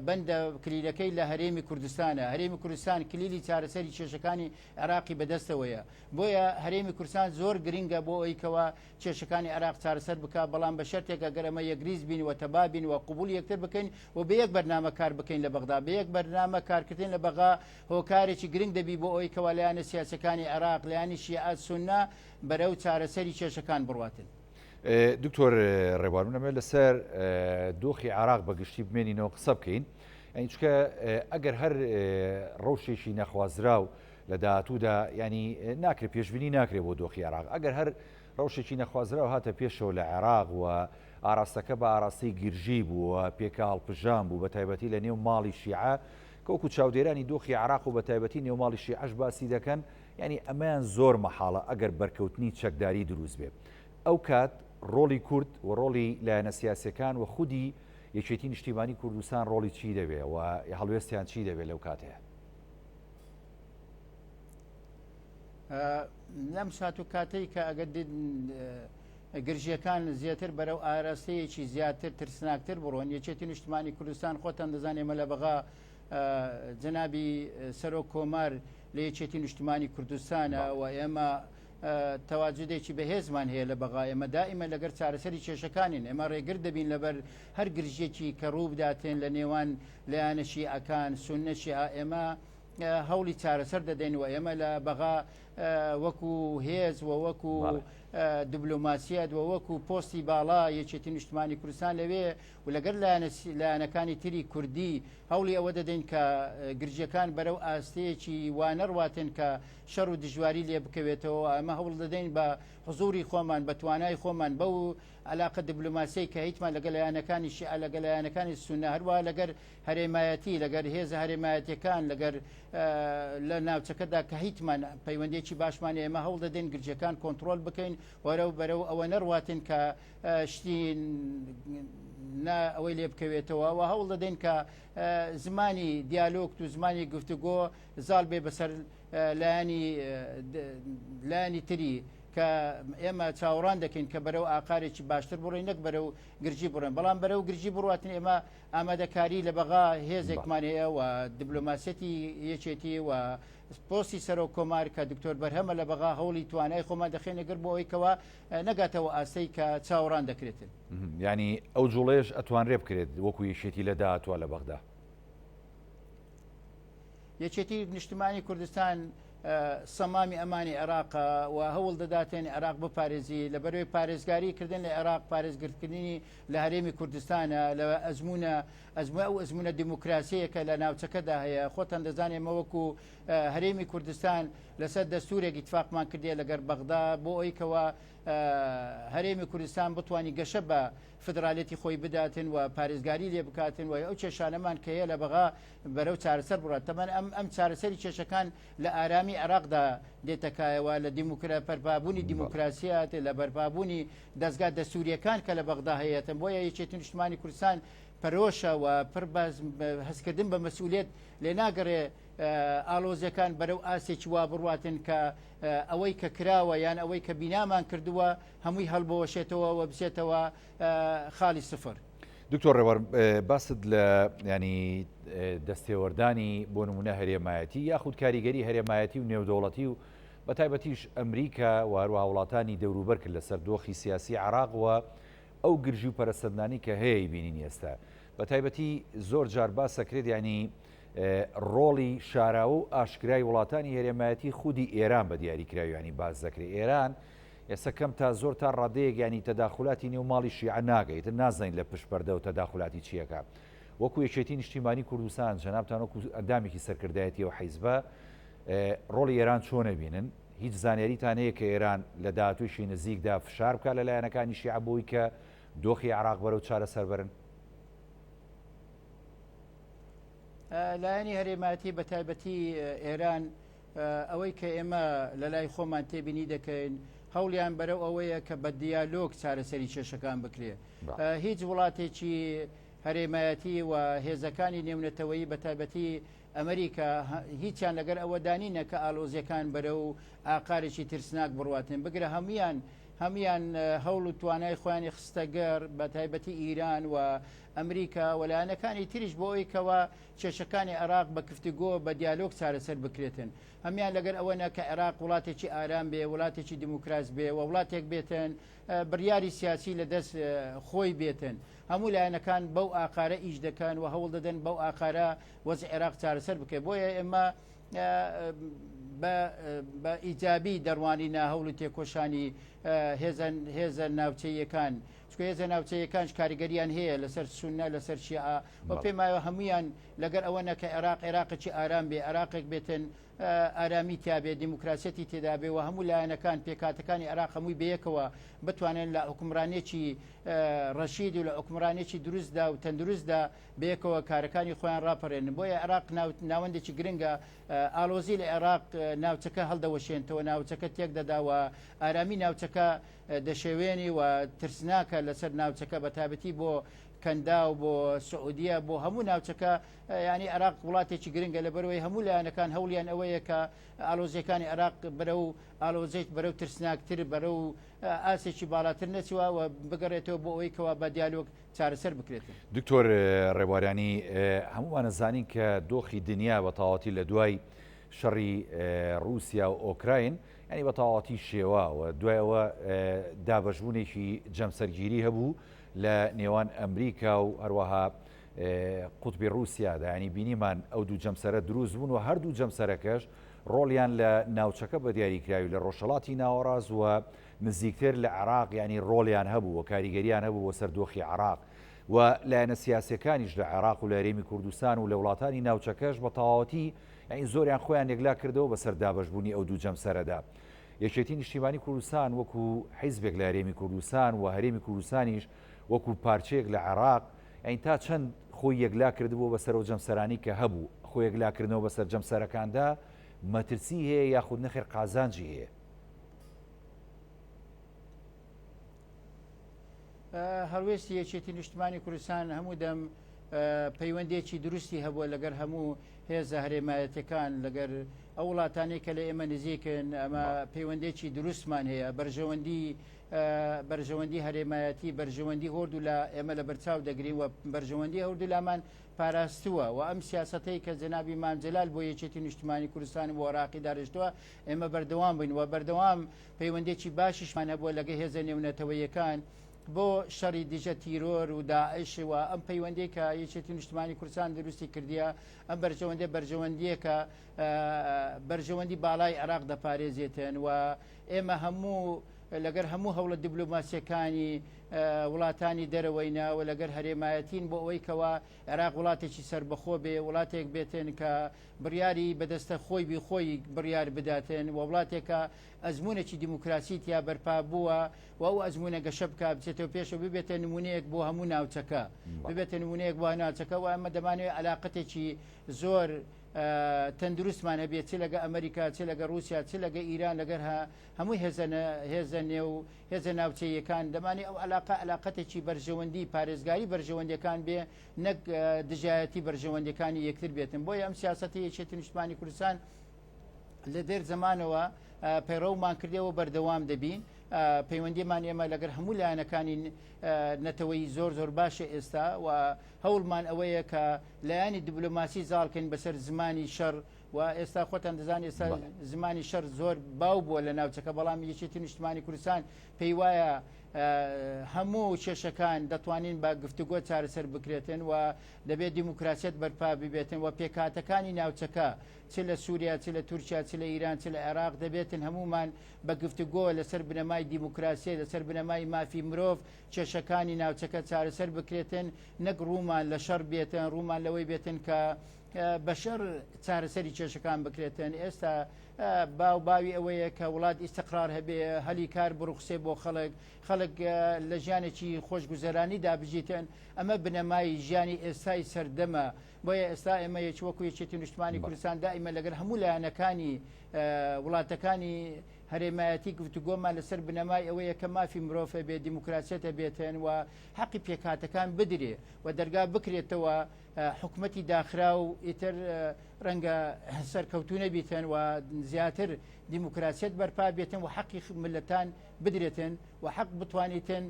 بەندە کلیلەکەی لە هەرێمی کوردستانە هەرێمی کوردستان کلیلی چارەسەری کێشەکانی عێراقی بەدەستەوەیە بۆیە هەرێمی کوردستان زۆر گرنگە بۆ ئەوەیکەوە کێشەکانی عێراق چارەسەر بکە بەڵام بە شەرتێکە گەرەمە یەکریز بین و تەبابین و قبول یەکتر بکەین و بە یەک بەرنامە کار بکەین لە بەغدا بە یەک بەرنامە کارکردن لە بەغا هۆکارێکی گرنگ دەبی بۆ ئەوەیکەوە لایەنە سیاسەکانی عێراق لایەنی شیعە سوننا بەرەو چارەسەری کێشەکان بڕواتن. دکتۆر ڕێوانونەمە لەسەر دۆخی عێراق بەگشتی بمێنینەوە قسە بکەین ینی چکە ئەگەر هەر ڕەوشێکی نەخوازرا و لە داهاتوودا ینی ناکرێت پێشببینی ناکرێت بۆ دۆخی عێراق ئەگەر هەر ڕەوشێکی نەخوازرا و هاتە پێشەوە لە عێراق و ئاراستەکە بە ئاراستی گرژی بووە پێکە هەڵپژان بوو بە تایبەتی لە نێو ماڵی شیعە کەوکو چاودێرانی دۆخی عێراق و بە تایبەتی نێوماڵی شیعەش باسی دەکەن ینی ئەمەیان زۆر مەحاڵە ئەگەر بەرکەوتنی چەکداری دروست بێت ئەو کات ڕۆڵی کورد و ڕۆڵی لایەنە سیاسەکان و خودی یەکێتی نیشتیمانی کوردستان ڕۆڵی چی دەبێت و هەڵوێستیان چی دەبێت لەو کاتەیە لەم سات و کاتەی کە ئەگەر گرژیەکان زیاتر بەرەو ئاراستەیەکی زیاتر ترسناکتر بڕۆن یەکێتی نیشتیمانی کوردستان خۆتان دەزانێمە لە بەغا جەنابی سەرۆک کۆمار لە یەکێتی نیشتیمانی کوردستانە و ئێمە تەواجدێکی بەهێزمان هەیە لە بەغا ئێمە دائیمە لەگەر چارەسەری کێشەکانین ئێمە ڕێگر دەبین لەبەر هەر گرژێکی کە ڕوو بداتێن لە نێوان لایەنەشی ئەکان سونەشی ئێمە هەوڵی چارەسەر دەدەین و ئێمە لە بەغا وەکو هێز و وەکو دیبلۆماسیەت و وەکو پۆستی باڵا یەکێتی نیشتیمانی کوردستان لەوێ و لەگەر لایەنەکانی تری کوردی هەوڵی ئەوە دەدەین کە گرژیەکان بەرەو ئاستەیەکی وانەڕواتن کە شەڕ و دژواری لێ بکەوێتەوە ئەمە هەوڵ دەدەین بە حزوری خۆمان بە توانای خۆمان بەو علاقە دیبلۆماسی کە هیچمان لەگەڵ لایەنەکانی شیعە لەگەڵ لایەنەکانی سونە هەروە لەگەر هەرێمایەتی لەگەر هێزە هەرێمایەتیەکان لەگەر لە ناوچەکەدا کە هیچمان پەیوەندێکی باشمان ئێمە هەوڵ دەدەین گرجەکان کۆنتترۆل بکەین وەرە بەرەو ئەوە نەڕواتن کە شتی ئەوەی لێ بکەوێتەوە و هەوڵ دەدەین کە زمانی دیالۆگت و زمانی گفتوگۆ زال بێ بەسەر لایانی تری کە ئێمە چاوەڕان دەکەین کە بەرەو ئاقارێکی باشتر بڕۆین نەک بەرەو گرجی بڕێن بەڵام بەرەو گرجی بڕاتن ئێمە ئامادەکاری لە بەغا هێزێکمان هەیە و دیبلۆماسیەتی یەکێتی و پۆستی سەرۆک کۆمار کە دکتۆر بەرهەمە لە بەغا هەوڵی توانای خۆمان دەخێنەگەر بۆ ئەوەیەوە نەگاتەوە ئاستەی کە چاوەڕان دەکرێتن ینی ئەو جوڵێش ئەتوانرێ بکرێت وەکو یەکێتی لە داهاتوە لە بەغدا یەکێتی نیشتیمانی کوردستان سەمامی ئەمانی عێراقا و هەوڵ دەداتێن عێراق بپارێزی لە بەروی پارێزگاری کردن لە عێراق پارێزگرتنی لە هەرێمی کوردستانە لە ئەو ئەزمونە دیموکراسیەکە لە ناوچەکەدا هەیە خۆتان دەزانێمە وەکو هەرێمی کوردستان لەسەر دەستورێکی اتفاقمان کردێ لەگەر بەغدا بۆ ئەوەیکەوە هەرێمی کوردستان بتوانی گەشە بە فدراالەتی خۆی بداتن و پارێزگاری لێ بکاتن و ئەو کێشانەمان کە هەیە لە بەغا بەرەو چارەسەر بڕات تەمەەن ئەم چارەسەری کێشەکان لە ئارامی عێراقدا دێتەکایەوە لە پەرپابوونی دیموکراسیات لە بەرپابوونی دەستگا دەستوریەکان کە لە بەغدا هەیەتن بۆیە یەکێتی نیشتیمانی کوردستان پەرۆشە و هەستکردن بە مەسئولیت لێ ناگەڕێ ئالۆزیەکان بەرەو ئاسێکی وا بڕاتن کە ئەوەی کە کراوە یان ئەوەی کە بینامان کردووە هەمووی هەڵبەوەشێتەوە و بچێتەوە خاڵی سفر. دکتۆر ڕێوەر باست لە ینی دەستێوەردانی بۆ نمونە هەرێمایەتی یاخود کاریگەری هەرێمایەتی و نێودەوڵەتی و بە تایبەتیش ئەمریکا و هەروە وڵاتانی دەوروبەر کرد لەسەر دۆخی سیاسی عێراق و ئەو گرژی و پەرەسەندانی کە هەیە بینین ئێستا بە تایبەتی زۆر جار باسەکرێت ینی ڕۆڵی شاراوە و ئاشکرای وڵاتانی هەرێمایەتی خودی ئێران بە دیاریکراویانی باز دەکرێت ئێران ئێستا کەم تا زۆر تا ڕادەیەک ینی تەداخلاتی نێو ماڵی شیعە ناگەیت نازانین لە پشتپەردە و تەداخلاتی چیەکە وەکو یەکێتی نیشتیمانی کوردستان جەنابتان وەکو ئەندامێکی سەرکردایەتی و حیزبە ڕۆڵی ئێران چۆنە بینن هیچ زانیاریتان هەیە کە ئێران لە داهاتوویشی نزیکدا فشار بکات لە لایەنەکانی شیعە بۆی کە دۆخی عێراق بەرەو چارەسەر بەرن لایەنی هەرێمایەتی بە تایبەتی ئێران ئەوەی کە ئێمە لە لای خۆمان تێبینی دەکەین هەوڵیان بەرەو ئەوەیە کە بە دیالۆگ چارەسەری کێشەکان بکرێ هیچ وڵاتێکی هەرێمایەتی و هێزەکانی نێونەتەوەیی بە تایبەتی ئەمریکا هیچیان لەگەر ئەوە دانینە کە ئالۆزیەکان بەرەو ئاقارێکی ترسناک بڕاتن بگرە هەمویان هەوڵ و توانای خۆیانی خستەگەر بە تایبەتی ئیران و ئەمریکا وەلایەنەکانی تریش بۆ ئەوەیەوە کێشەکانی عێراق بە گفتوگۆ بە دیالۆگ چارەسەر بکرێتن هەمیان لەگەر ئەوەنە کە عێراق وڵاتێکی ئارام بێ وڵاتێکی دیموکراس بێ و وڵاتێک بێتن بڕیاری سیاسی لە دەست خۆی بێتن هەموو لایەنەکان بەو ئاقارە ئیش دەکەن و هەوڵ دەدەن بەو ئاقارە وەزعی عێراق چارەسەر بکەێت بۆیە ئێمە بە ئیجابی دەڕوانی ناهەوڵ و تێکۆشانی هێزە ناوچەیەکان چکە هێزە ناوچەیەکانش کاریگەریان هەیە لەسەر سونە لەسەر شیعە و پێم وایە هەمویان لەگەر ئەوە نەکە عێراقێکی ئارام بێ عێراقێک بێتن ئارامی تیابێ دیموکراسەتی تێدا بێ و هەموو لایەنەکان پێکاتەکانی عێراق هەمووی بەیەکەوە بتوانن لە حکومڕانێکی ڕەشید و لە حکومڕانێکی دروستدا و تەندروستدا بەیەکەوە کارەکانی خۆیان ڕاپەڕێن بۆیە عێراق ناوەندێکی گرنگە ئالۆزی لە عێراق ناوچەکە هەڵدەوەشێنەوە ناوچەکە تێک دەداوە ئارامی ناوچەکە دەشێوێنی و ترسناکە لەسەر ناوچەکە بەتابەتی بۆ کەندا و بۆ سعودیە بۆ هەموو ناوچەکە ینی عێراق وڵاتێکی گرنگە لە بەرەوەی هەموو لایەنەکان هەوڵیان ئەوەیە کە ئالۆزیەکانی عێراق بەرە و ئالۆزێت بەرە و ترسناکتر بەرە و ئاسێکی باڵاتر نەچوە و بگەڕێتەوە بۆ ئەوەی کەوا بە دیالۆگ چارەسەر بکرێت. دکتۆر ڕێبوارانی هەمووانە زانین کە دۆخی دنیا بە تەواوەتی لە دوای شەڕی رووسیا و ئۆکراین ینی بە تەواوەتی شێوە و دوایەوە دابەشبوونێکی جەمسەرگیری هەبوو لە نێوان ئەمریکا و هەروەها قوتبی رووسیادا ینی بینیمان ئەو دوو جەمسەرە دروست بوون و هەردوو جەمسەرەکەش ڕۆڵیان لە ناوچەکە بە دیاریکراوی لە ڕۆژهەڵاتی ناوەڕاست و نزیکتر لە عێراق ینی ڕۆڵیان هەبوو و کاریگەریان هەبوو بۆ سەردۆخی عێراق و لایەنە سیاسەکانیش لە عێراق و لە هەرێمی کوردستان و لە وڵاتانی ناوچەکەش بە تەواوەتی ینی زۆریان خۆیان یەکلا کردەوە بەسەر دابەشبوونی ئەو دوو جەمسەرەدا. یەکێتی نیشتیمانی کوردستان وەکو حیزبێک لە هەرێمی کوردستان و هەرێمی کوردستانیش وەکو پارچەیەک لە عێراق ئەین تا چەند خۆی یەکلا کردبوو بەسەر ئەو جەمسەرانی کە هەبوو خۆ یەکلاکردنەوە بەسەر جەمسەرەکاندا مەترسی هەیە یاخود نەخێر قازانجی هەیە؟ هەڵوێستی یەکێتی نیشتیمانی کوردستان هەموو دەم پەیوەندێکی دروستی هەبووە لەگەر هەموو هێزە هەرێمایەتەکان لەگەر ئەو وڵاتانەی کە لە ئێمە نزیکن ئەمە پەیوەندێکی دروستمان هەیە بەرژەوەندی هەرێمایەتی بەرژەوەندی هۆرد و لە ئێمە لە بەرچاو دەگرین و بەرژەوەندی هەوردو لامان پاراستووە و ئەم سیاسەتەی کە جەنابی مامجلال بۆ یەکێتی نیشتیمانی کوردستان بۆ عێراقی داڕشتووە ئێمە بەردەوام بین و بەردەوام پەیوەندێکی باشیشمان هەبووە لەگە هێزە نێونەتەوەیەکان بۆ شەڕی دیژە تیرۆر و داعش و ئەم پەیوەندی کە یەکێتی نیشتیمانی کوردستان دروستی کردیە ئەم بەرژەوەندیەکە بەرژەوەندی باڵای عێراق دەپارێزێتن و ئێمە هەموو لەگەر هەموو هەوڵە دیبلۆماسیەکانی وڵاتانی دەرەوەینا و لەگەر هەرێمایەتین بۆ ئەوەی کەوا عێراق وڵاتێکی سربەخۆ بێ وڵاتێک بێتن کە بڕیاری بەدەستە خۆی بخۆی بڕیار بداتن و وڵاتێکە ئەزمونێکی دیموکراسی تیا بەرپا بووە و ئەو ئەزمونە گەشە بکە بچێتەوە پێشە ببێتە نمونەیەک بۆ هەموو ناوچەکە ببێتە نمونەیەک بۆ ناوچەکە و ئەمە دەمانوێت علاقەتێکی زۆر تەندروستمان هەبێت چ لەگە ئەمریکا چ لەگە رووسیا چ لەگە ئیران لەگەر هەمووی هێزە نێو هێزە ناوچەیەکان دەمانی ئەو علاقەتێکی بەرژەوەندی پارێزگاری بەرژەوەندەکان بێ نەک دژایەتی بەرژەوەندەکانی یەکتر بێتن بۆیە ئەم سیاسەتی یەکێتی نیشتیمانی کوردستان لە دێر زمانەوە پەیڕەومان کردەوە بەردەوام دەبین پەیوەندیمان ئێمە لەگەر هەموو لایەنەکانی نەتەوەی زۆر باشە ئێستا و هەوڵمان ئەوەیە کە لایانی دیبلۆماسی زاڵکەین بەسەر زمانی شەڕ و ئێستا خۆتان دەزان ئێستا زمانی شەڕ زۆر باو بووە لە ناوچەکە بەڵام یەکێتی نیشتیمانی کوردستان پێی وایە هەموو کێشەکان دەتوانین بە گفتوگۆ چارەسەر بکرێتن و دەبێت دیموکراسیت بەرپا ببێتن و پێکاتەکانی ناوچەکە چ لە سووریا چ لە تورکیا چ لە ئیران چ لە عێراق دەبێتن هەمومان بە گفتوگۆ لەسەر بنەمای دیموکراسی لەسەر بنەمای مافی مرۆڤ کێشەکانی ناوچەکە چارەسەر بکرێتن نەک ڕوومان لە شەڕ بێتن ڕوومان لەوەی بێتن کە بەشەر چارەسەری کێشەکان بکرێتن ئێستا باوی ئەوەیە کە وڵات ئیستقرار هەبێ هەلی کار بڕوخسێ بۆ خەڵک لە ژیانێکی خۆشگوزەرانی دابژیتن ئەمە بنەمای ژیانی ئێستای سەردەمە بۆیە ئێستا ئێمە وەکو یەکێتی نیشتیمانی کوردستان دائیمە لەگەر هەموو لایەنەکانی وڵاتەکانی هەرێمایەتی گفتوگۆمان لەسەر بنەمای ئەوەیە کە مافی مرۆڤ بێت دیموکراسیەتە بێتن و حەقی پێکاتەکان بدرێ و دەرگا بکرێتەوە حکومەتی داخرا و ئیتر ڕەنگە سەرکەوتونە بیتن و زیاتر دیموکراسیەت بەرپا بێتن و حەقی ملەتان بدرێتن و حەق بتوانیتن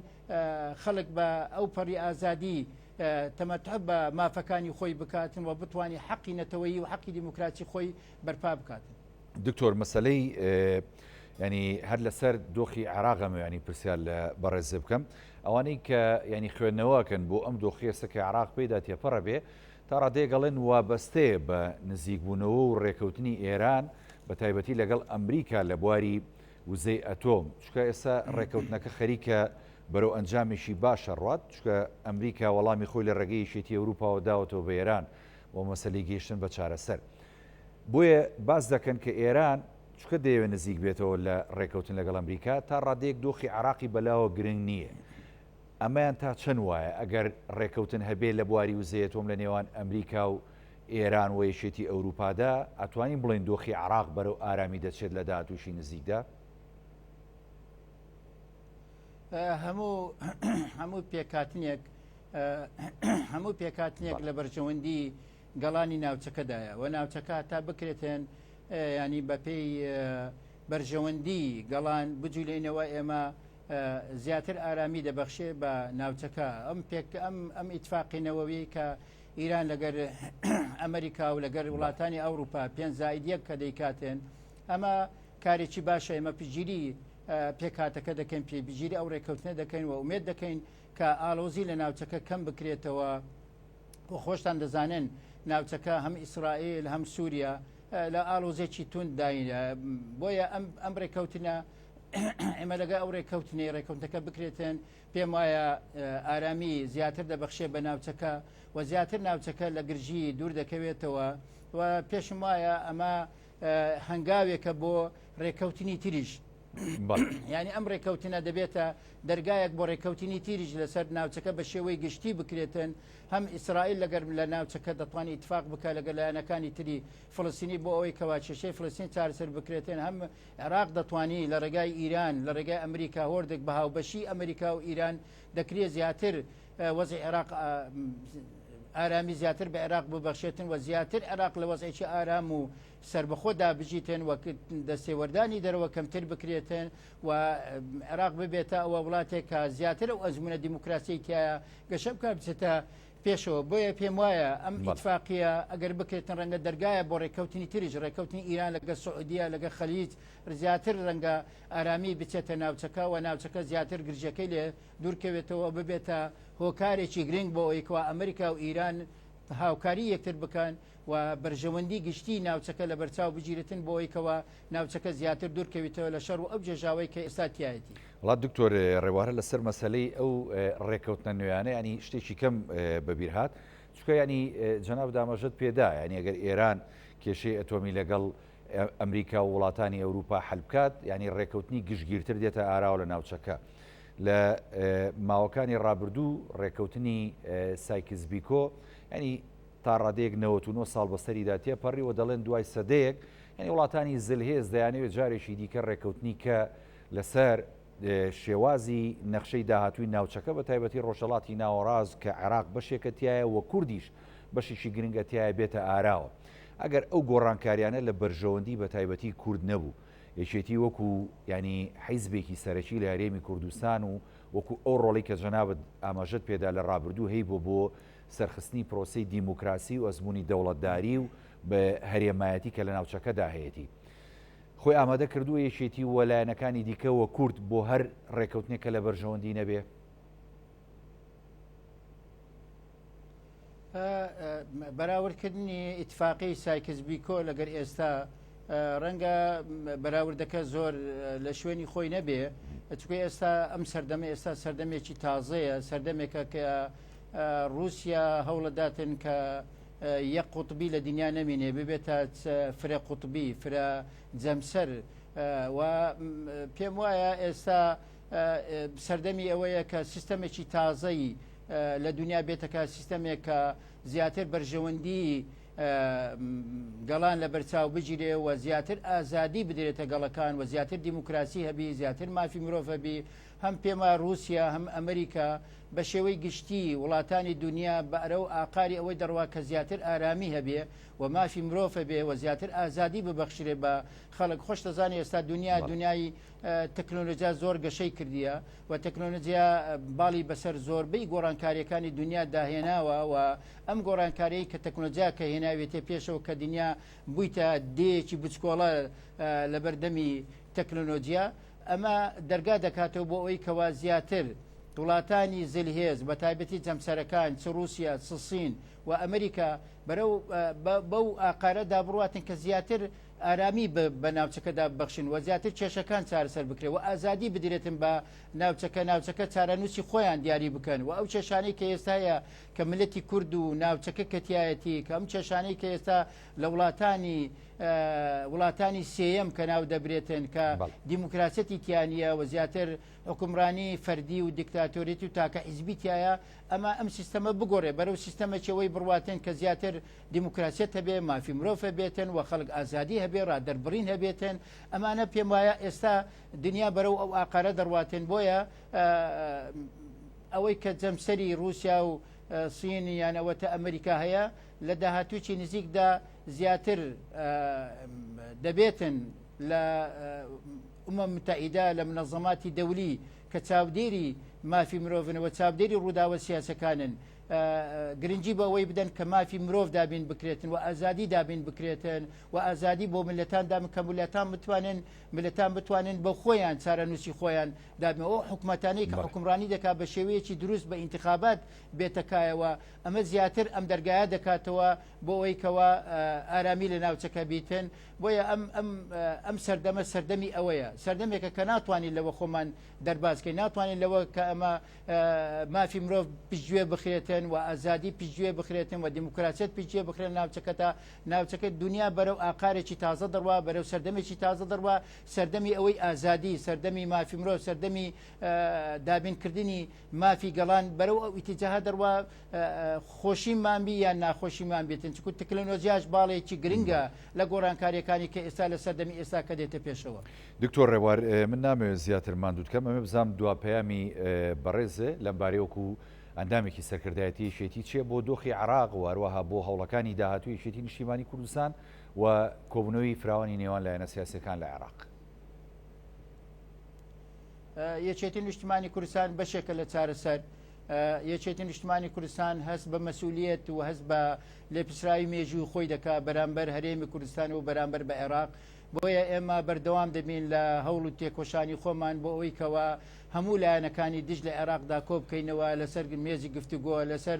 خەڵک بە ئەو پەڕی ئازادی تەمەتع بە مافەکانی خۆی بکاتن و بتوانی حەقی نەتەوەیی و حەقی دیموکراسی خۆی بەرپا بکاتن. دکتۆر مەسەلەی ینی هەر لەسەر دۆخی عێراقەمە ینی پرسیار لە بەڕێز بکەم ئەوانەی کە ینی خوێندنەوەکەن بۆ ئەم دۆخیێسەکە عێراق پێدا تێپەڕە بێ تا ڕادێگەڵێن وابەستەیە بە نزیکبوونەوە و ڕێکەوتنی ئێران بە تایبەتی لەگەڵ ئەمریکا لە بواری وزەی ئەتۆم چکە ئێستا ڕێکەوتنەکە خەریکە بەرەو ئەنجامێکی باشە ڕات چکە ئەمریکا وەڵامی خۆی لە ڕێگەی یەکێتی ئەوروپاوە داوەتەوە بە ئێران بۆ مەسەلەی گەیشتن بە چارەسەر. بۆیە باس دەکەن کە ئێران چکە دەیەوێت نزیک بێتەوە لە ڕێکەوتن لەگەڵ ئەمریکا تا ڕادەیەک دۆخی عراقی بەلاوە گرنگ نییە. ئەمەیان تا چەند وایە ئەگەر ڕێکەوتن هەبێ لە بواری وزەیەتۆم لە نێوان ئەمریکا و ئێران و یەکێتی ئەوروپادا ئەتوانین بڵین دۆخی عراق بەرەو ئارامی دەچێت لە داهاتووشی نزیکدا؟ هەموو پێکاتنێک لە بەرژەوەندی گەڵانی ناوچەکەدایە و ناوچەکە تا بکرێتێن ینی بەپێی بەرژەوەندی گەڵان بجوولێنەوە ئێمە زیاتر ئارامی دەبەخشێ بە ناوچەکە ئەم ئیتفاقینەوەی کە ئیران لەگەر ئەمریکا و لەگەر وڵاتانی ئەوروپا 5+1 کە دەیکاتێن ئەمە کارێکی باشە ئێمە پگیری پێکاتەکە دەکەین پێبژیری ئەو ڕێکەوتنە دەکەین و ئومێد دەکەین کە ئالۆزی لە ناوچەکە کەم بکرێتەوە و خۆشتان دەزانن ناوچەکە هەم ئیسرائیل هەم سووریا لە ئالۆزێکی تون داینە بۆیە ئەم ڕێکەوتنە ئێمە لەگە ئەو ڕێکەوتنەکە بکرێتن پێم وایە ئارامی زیاتر دەبەخشێ بە ناوچەکە و زیاتر ناوچەکە لە گرژی دوور دەکەوێتەوە و پێشم وایە ئەمە هەنگاوێکە بۆ ڕێکەوتنی تریش. ینی ئەم ڕێکەوتنە دەبێتە دەرگایەک بۆ ڕێکەوتنی تیریش لەسەر ناوچەکە بە شێوەی گشتی بکرێتن هەم ئیسرائیل لەگەر لە ناوچەکە دەتوانێت ئیتفاق بکە لەگەر لایەنەکانی تری فلسطینی بۆ ئەوەی کەوا کێشەی فلسطین چارەسەر بکرێتن هەم عێراق دەتوانێت لە ڕێگای ئیران لە ڕێگای ئەمریکا هۆردێک بە هاوبەشی ئەمریکا و ئیران دەکرێت زیاتر وەزعی عێراق ئارامی زیاتر بە عێراق ببەخشێتن و زیاتر عێراق لە وەزعێکی ئارام و سربەخۆدا بژیتن و دەستێوەردانی دەرەوە کەمتر بکرێتن و عێراق ببێتە ئەوە وڵاتێک کە زیاتر و ئەزمونە دیموکراسی تایە گەشە بکە بچێتە پێشەوە. بۆیە پێم وایە ئەم ئیتفاقیە ئەگەر بکرێتن ڕەنگە دەرگایە بۆ ڕێکەوتنی تریش ڕێکەوتنی ئیران لەگە سعودیە لەگە خەلیج زیاتر ڕەنگە ئارامی بچێتە ناوچەکە و ناوچەکە زیاتر گرژەکەی لێ دوورکەوێتەوە ببێتە هۆکارێکی گرنگ بۆ ئەوەیکەوە ئەمریکا و ئیران هاوکاری یەکتر بکەن و بەرژەوەندی گشتی ناوچەکە لە بەرچاو بگیرتن بۆ ئەوەیکەوە ناوچەکە زیاتر دوورکەوێتەوە لە شەڕ و ئەو جێژاوەی کە ئێستا تایەتی. وڵات دکتۆر ڕێوارە لەسەر مەسلەی ئەو ڕێکەوتنە نوێیانە ینی شتێکی کەم بەبیرهات چکە ینی جەناب دامەژت پێدا ینی ئەگەر ئێران کێشەی ئەتۆمی لەگەڵ ئەمریکا و وڵاتانی ئەوروپا حەل بکات ینی ڕێکەوتنی گشتگیرتر دێتە ئاراوە لە ناوچەکە. لە ماوەکانی ڕابردوو ڕێکەوتنی سایکس بیکۆ ینی تا ڕادەیەک 99 ساڵ بەسەریدا تێپەڕی و دەڵێن دوای سەدەیەک ینی وڵاتانی زلهێز دەیانەوێت جارێکی دیکە ڕێکەوتنی کە لەسەر شێوازی نەخشەی داهاتووی ناوچەکە بە تایبەتی ڕۆژهەڵاتی ناوەڕاز کە عێراق بەشێکە تایە و کوردیش بەشێکی گرنگە تایە بێتە ئاراوە. ئەگەر ئەو گۆڕانکاریانە لە بەرژەوەندی بە تایبەتی کورد نەبوو یەکێتی وەکو ینی حیزبێکی سەرەکی لە هەرێمی کوردستان و وەکو ئەو ڕۆڵی کە جەنابەت ئاماژەت پێدا لە ڕابردوو هەی بۆ سەرخستنی پرۆسی دیموکراسی و ئەزمموی دەوڵەتداری و بە هەرێمایەتی کە لە ناوچەکەدا هەیەی خۆی ئامادە کردووە یەکێتی وەلایەنەکانی دیکەوە کورد بۆ هەر ڕێکەوتنێکە لە بەرژەوەندی نەبێ. بەراوردکردنی ئیتفاقی سایکس بیکۆ لەگەر ئێستا ڕەنگە بەراوردەکە زۆر لە شوێنی خۆی نەبێ چکە ئێستا ئەم سەردەمە ئێستا سەردەمێکی تازەیە سەردەمێکە کە رووسیا هەوڵەداتن کە یەک قوتبی لە دنیا نەمینێ ببێتە فرە قوتبی فرە جەمسەر و پێم وایە ئێستا سەردەمی ئەوەیە کە سیستەمێکی تازەی لە دنیا بێتەکە سیستەمێک کە زیاتر بەرژەوەندی گەڵان لە بەرچاو بگیرێ و زیاتر ئازادی بدرێتە گەڵەکان و زیاتر دیموکراسی هەبی زیاتر مافی مرۆڤ هەبی هەم پێما رووسیا هەم ئەمریکا بە شێوەی گشتی وڵاتانی دنیا بە ئەرەو ئاقاری ئەوەی دەڕوا کە زیاتر ئارامی هەبێ و مافی مرۆڤ هەبێ و زیاتر ئازادی ببەخشرێ بە خەڵک خۆش دەزانێت ئێستا دنیای تەکنۆلۆژیا زۆر گەشەی کردیە و تەکنۆلۆژیا باڵی بەسەر زۆربەی گۆڕانکاریەکانی دنیا داهێناوە و ئەم گۆڕانکاریەی کە تەکنۆلۆژیا کە هێناوێتێ پێشەوە کە دنیا بوویتە دەیەکی بچکۆڵە لە بەردەمی تەکنۆلۆژیا ئەمە دەرگا دەکاتەوە بۆ ئەوەی کەوا زیاتر وڵاتانی زلهێز بە تایبەتی جەمسەرەکان چ رووسیا چ سین و ئەمریکا بەو ئاقارە دابڕاتن کە زیاتر ئارامی بە ناوچەکەدا ببەخشن و زیاتر کێشەکان چارەسەر بکرێت و ئازادی بدرێتن بە ناوچەکە چارەنووسی خۆیان دیاری بکەن و ئەو کێشانەی کە ئێستاە کە ملەتی کورد و ناوچەکە کەتیایەتی کە ئەم کێشانەی کە ئێستا لە وڵاتانی سێیەم کە ناو دەبرێتن کە دیموکراسەتی تیانە و زیاتر حکومڕانی فەردی و دیکتاتۆریەتی و تاکە حیزبیتایە ئەمە ئەم سیستەمە بگۆڕێ بەرەو سیستەمەکەوەی بڕواتن کە زیاتر دیموکراسیەت هەبێ مافی مرۆڤ هەبێتن و خەڵک ئازادی هەبێ ڕادەربڕین هەبێتن ئەمانە پێم وایە ئێستا دنیا بەرەو ئەو ئاقارە دەڕواتن بۆیە ئەوەی کە جەمسەری رووسیا و سین یانەوەتە ئەمریکا هەیە لە داهاتووی نزیکدا زیاتر دەبێتن لە متحیدا لە منەظەماتی دەولی کە چاودێری مافی مرۆڤنەوە چاودێری ڕووداوە سیاسەکانن گرنگی بە ئەوەی بدەن کە مافی مرۆڤ دابین بکرێتن و ئازادی دابین بکرێتن و ئازادی بۆ ملەتان دامن کە ملەتان بتوانن بە خۆیان چارەنووسی خۆیان دابنەوە حکومەتانەی کە حکومڕانی دەکات بە شێوەیەکی دروست بە ئینتخابات بێتەکایەوە ئەمە زیاتر ئەم دەرگایە دەکاتەوە بۆ ئەوەی کەوە ئارامی لە ناوچەکە بیتن بۆیە ئەم سەردەمە سەردەمی ئەوەیە سەردەمێکە کە ناتوانین لەوە خۆمان دەربازکەین ناتوانین لەوە کە ئەمە مافی مرۆڤ پشتگوێ بخرێتن و ئازادی پشتگوێ بخرێتن و دیموکراسیەت پشتگوێ بخرێن ناوچەکە دنیا بەرەو ئاقارێکی تازە دەڕوا بەرەو سەردەمێکی تازە دەڕوا سەردەمی ئەوەی ئازادی سەردەمی مافی مرۆڤ سەردەمی دابینکردنی مافی گەڵان بەرەو ئەو ئیتیجاها دەڕوا خۆشیمان بی یان ناخۆشیمان بێتن چکو تەکنۆلۆژیاش باڵێکی گرنگە لە گۆڕانکاریەکانی کە ئێستا لە سەردەمی ئێستا کە دێتە پێشەوە. دکتۆر ڕێوار من نامەوێت زیاتر ماندوو بکەم ئەمە بزانم دوا پەیامی بەڕێزێ لەم بارەیەوەکو ئەندامێکی سەرکردایەتی شێتی چیە بۆ دۆخی عراق و هەروەها بۆ هەوڵەکانی داهاتووی شێتی نیشتیمانی کوردستان و کۆبوونەوەی فراوانی نێوان لایەنە سیاسیەکان لە عێراق. یەکێتی نیشتیمانی کوردستان بەشێکە لە چارەسەر یەکێتی نیشتیمانی کوردستان هەست بە مەسئولیەت و هەست بە لێپرسراوی مێژووی خۆی دەکات بەرامبەر هەرێمی کوردستان و بەرامبەر بە عێراق بۆیە ئێمە بەردەوام دەبین لە هەوڵ و تێکۆشانی خۆمان بۆ ئەوەی کەوە هەموو لایەنەکانی دژ لە عێراقدا کۆ بکەینەوە لەسەر مێزی گفتوگۆ لەسەر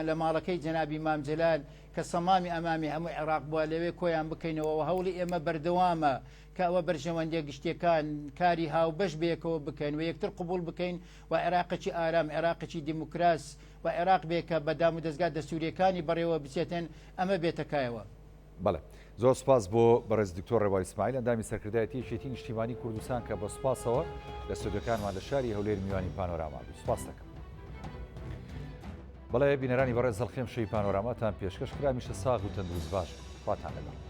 لە ماڵەکەی جەنابی مام جەلال کە سەمامی ئەمامی هەموو عێراق بووە لەوێ کۆیان بکەینەوە و هەوڵی ئێمە بەردەوامە کە ئەوە بەرژەوەندە گشتیەکان کاری هاوبەش بەیەکەوە بکەین و یەکتر قبول بکەین و عێراقی ئارام عێراقی دیموکراس و عێراق بێکە بەدام و دەستگا دەستوریەکانی بەڕێوە بچێتن ئەمە بێتەکایەوە. بەڵێ زۆر سپاس بۆ بەڕێز دکتۆر ڕێوار ئیسماعیل ئەندامی سەرکردایەتی شێتی نیشتیمانی کوردستان کە بە سوپاسەوە لە سودەکانمان لە شاری هەولێر میوانی پانۆراما بوو. سپاس دەکەم. بەڵێ بینەرانی بەڕێز زەڵخێم شەوی پانۆراماتان پێشکەش کرا میشە ساغ و تەندروست باش خواتان لەگەڵ.